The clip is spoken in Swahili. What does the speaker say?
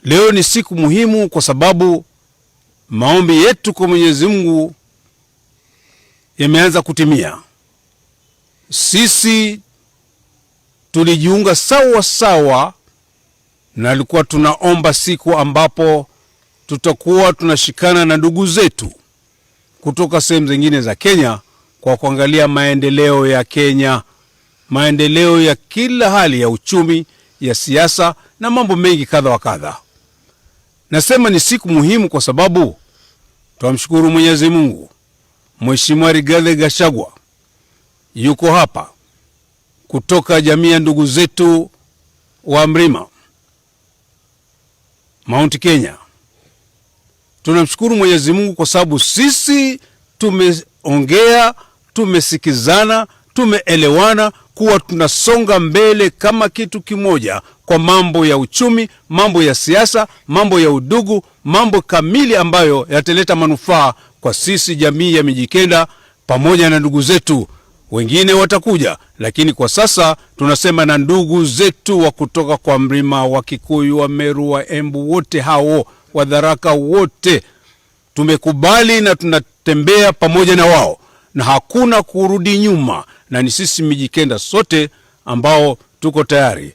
Leo ni siku muhimu kwa sababu maombi yetu kwa Mwenyezi Mungu yameanza kutimia. Sisi tulijiunga sawa sawa na alikuwa tunaomba siku ambapo tutakuwa tunashikana na ndugu zetu kutoka sehemu zingine za Kenya kwa kuangalia maendeleo ya Kenya, maendeleo ya kila hali ya uchumi, ya siasa na mambo mengi kadha wa kadha. Nasema ni siku muhimu kwa sababu tunamshukuru Mwenyezi Mungu. Mheshimiwa Rigathi Gachagua yuko hapa kutoka jamii ya ndugu zetu wa Mrima, Mount Kenya. Tunamshukuru Mwenyezi Mungu kwa sababu sisi tumeongea, tumesikizana, tumeelewana kuwa tunasonga mbele kama kitu kimoja kwa mambo ya uchumi, mambo ya siasa, mambo ya udugu, mambo kamili ambayo yataleta manufaa kwa sisi jamii ya Mijikenda pamoja na ndugu zetu wengine watakuja, lakini kwa sasa tunasema na ndugu zetu wa kutoka kwa Mrima, wa Kikuyu, wa Meru, wa Embu, wote hao, wa Tharaka, wote tumekubali na tunatembea pamoja na wao na hakuna kurudi nyuma, na ni sisi Mijikenda sote ambao tuko tayari.